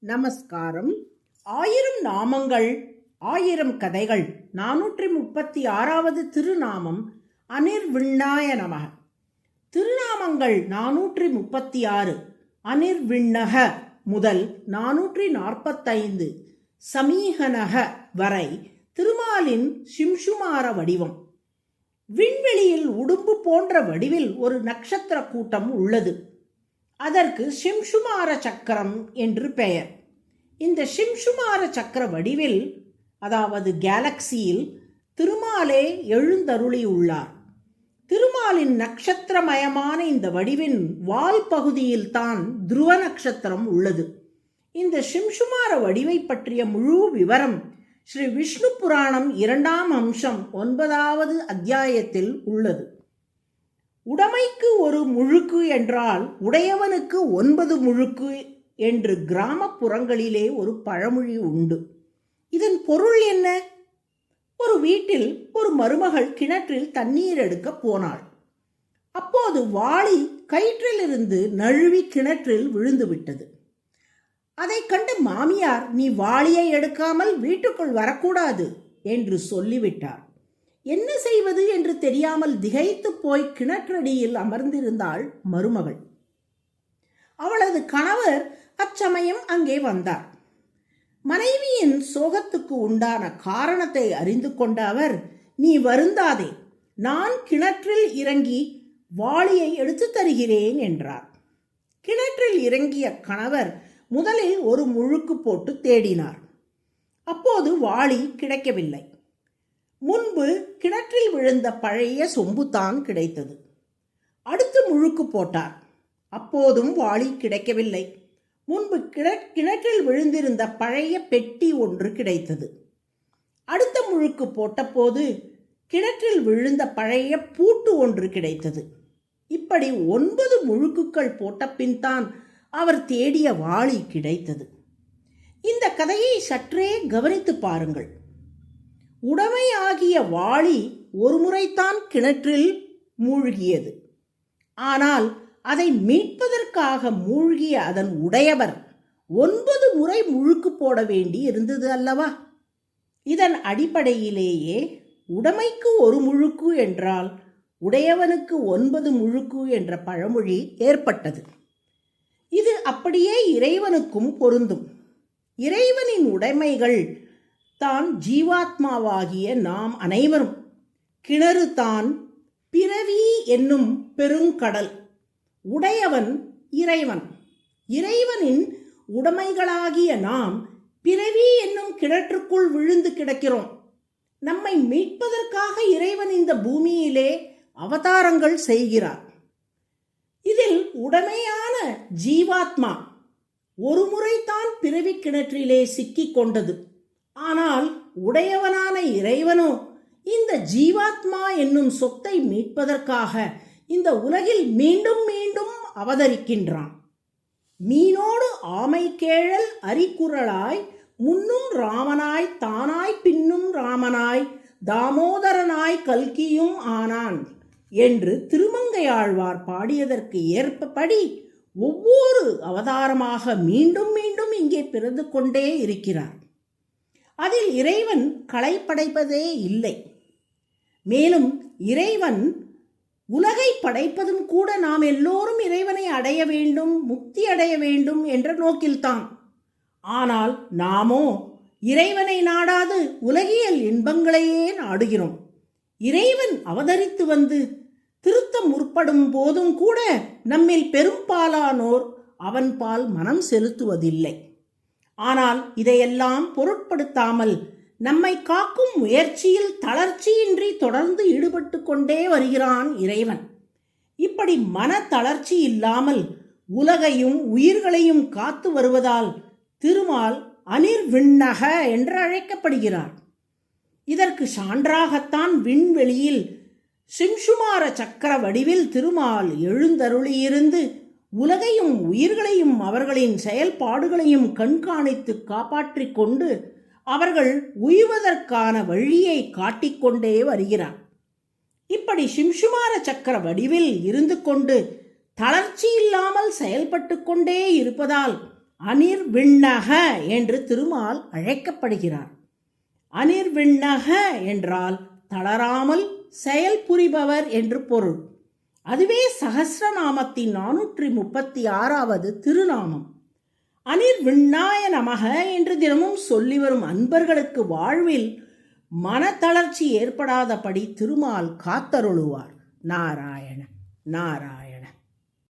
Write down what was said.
நமஸ்காரம். 1000 நாமங்கள் 1000 கதைகள் 436வது திருநாமம் அனிர்விண்ணாய நமக. திருநாமங்கள் 436 அனிர்விண்ணக முதல் 445 சமீகனக வரை திருமாலின் சிம்சுமார வடிவம். விண்வெளியில் உடும்பு போன்ற வடிவில் ஒரு நட்சத்திர கூட்டம் உள்ளது. அதற்கு சிம்சுமார சக்கரம் என்று பெயர். இந்த சிம்சுமார சக்கர வடிவில், அதாவது கேலக்சியில் திருமாலே எழுந்தருளியுள்ளார். திருமாலின் நட்சத்திரமயமான இந்த வடிவின் வால் பகுதியில் தான் துருவ நட்சத்திரம் உள்ளது. இந்த சிம்சுமார வடிவை பற்றிய முழு விவரம் ஸ்ரீ விஷ்ணு புராணம் 2ஆம் அம்சம் 9வது அத்தியாயத்தில் உள்ளது. உடைமைக்கு ஒரு முழுக்கு என்றால் உடையவனுக்கு 9 முழுக்கு என்று கிராமப்புறங்களிலே ஒரு பழமொழி உண்டு. இதன் பொருள் என்ன? ஒரு வீட்டில் ஒரு மருமகள் கிணற்றில் தண்ணீர் எடுக்க போனாள். அப்போது வாளி கயிற்றிலிருந்து நழுவி கிணற்றில் விழுந்து விட்டது. அதை கண்டு மாமியார், நீ வாளியை எடுக்காமல் வீட்டுக்குள் வரக்கூடாது என்று சொல்லிவிட்டார். என்ன செய்வது என்று தெரியாமல் திகைத்து போய் கிணற்றடியில் அமர்ந்திருந்தாள் மருமகள். அவளது கணவர் அச்சமயம் அங்கே வந்தார். மனைவியின் சோகத்துக்கு உண்டான காரணத்தை அறிந்து கொண்ட அவர், நீ வருந்தாதே, நான் கிணற்றில் இறங்கி வாளியை எடுத்து தருகிறேன் என்றார். கிணற்றில் இறங்கிய கணவர் முதலில் ஒரு முழுக்கு போட்டு தேடினார். அப்போது வாளி கிடைக்கவில்லை. முன்பு கிணற்றில் விழுந்த பழைய சொம்புதான் கிடைத்தது. அடுத்து முழுக்கு போட்டார். அப்போதும் வாளி கிடைக்கவில்லை. முன்பு கிணற்றில் விழுந்திருந்த பழைய பெட்டி ஒன்று கிடைத்தது. அடுத்த முழுக்கு போட்டபோது கிணற்றில் விழுந்த பழைய பூட்டு ஒன்று கிடைத்தது. இப்படி 9 முழுக்குகள் போட்ட பின் தான் அவர் தேடிய வாளி கிடைத்தது. இந்த கதையை சற்றே கவனித்து பாருங்கள். உடைமையாகிய வாளி ஒரு முறைத்தான் கிணற்றில் மூழ்கியது. ஆனால் அதை மீட்பதற்காக மூழ்கிய அதன் உடையவர் 9 முறை முழுக்கு போட வேண்டி இருந்தது அல்லவா? இதன் அடிப்படையிலேயே உடைமைக்கு ஒரு முழுக்கு என்றால் உடையவனுக்கு 9 முழுக்கு என்ற பழமொழி ஏற்பட்டது. இது அப்படியே இறைவனுக்கும் பொருந்தும். இறைவனின் உடைமைகள் தான் ஜீவாத்மாவாகிய நாம் அனைவரும். கிணறு தான் பிறவி என்னும் பெருங்கடல். உடையவன் இறைவன். இறைவனின் உடைமைகளாகிய நாம் பிறவி என்னும் கிணற்றுக்குள் விழுந்து கிடக்கிறோம். நம்மை மீட்பதற்காக இறைவன் இந்த பூமியிலே அவதாரங்கள் செய்கிறார். இதில் உடைமையான ஜீவாத்மா ஒரு முறைதான் பிறவி கிணற்றிலே சிக்கிக் கொண்டது. ஆனால் உடையவனான இறைவனோ இந்த ஜீவாத்மா என்னும் சொத்தை மீட்பதற்காக இந்த உலகில் மீண்டும் மீண்டும் அவதரிக்கின்றான். மீனோடு ஆமை கேழல் அரிக்குரலாய் முன்னும் ராமனாய் தானாய் பின்னும் ராமனாய் தாமோதரனாய் கல்கியும் ஆனான் என்று திருமங்கையாழ்வார் பாடியதற்கு ஏற்பபடி ஒவ்வொரு அவதாரமாக மீண்டும் மீண்டும் இங்கே பிறந்து கொண்டே இருக்கிறார். அதில் இறைவன் களை படைப்பதே இல்லை. மேலும் இறைவன் உலகை படைப்பதும் கூட நாம் எல்லோரும் இறைவனை அடைய வேண்டும், முக்தி அடைய வேண்டும் என்ற நோக்கில்தான். ஆனால் நாமோ இறைவனை நாடாது உலகியல் இன்பங்களையே நாடுகிறோம். இறைவன் அவதரித்து வந்து திருத்த முற்படும் போதும் கூட நம்மில் பெரும்பாலானோர் அவன் பால் மனம் செலுத்துவதில்லை. ஆனால் இதையெல்லாம் பொருட்படுத்தாமல் நம்மை காக்கும் முயற்சியில் தளர்ச்சியின்றி தொடர்ந்து ஈடுபட்டு கொண்டே வருகிறான் இறைவன். இப்படி மன தளர்ச்சி இல்லாமல் உலகையும் உயிர்களையும் காத்து வருவதால் திருமால் அனிர்விண்ணக என்று அழைக்கப்படுகிறார். இதற்கு சான்றாகத்தான் விண்வெளியில் சிம்சுமார சக்கர வடிவில் திருமால் எழுந்தருளியிருந்து உலகையும் உயிர்களையும் அவர்களின் செயல்பாடுகளையும் கண்காணித்து காப்பாற்றிக் கொண்டு அவர்கள் உய்வதற்கான வழியை காட்டிக்கொண்டே வருகிறார். இப்படி சிம்சுமார சக்கர வடிவில் இருந்து கொண்டு தளர்ச்சி இல்லாமல் செயல்பட்டு கொண்டே இருப்பதால் அனிர்விண்ணக என்று திருமால் அழைக்கப்படுகிறார். அனிர்விண்ணக என்றால் தளராமல் செயல் புரிபவர் என்று பொருள். அதுவே சகஸ்ரநாமத்தின் 436வது திருநாமம். அனிர்விண்ணாய நமக என்று தினமும் சொல்லி வரும் அன்பர்களுக்கு வாழ்வில் மனத்தளர்ச்சி ஏற்படாதபடி திருமால் காத்தருளுவார். நாராயண நாராயண.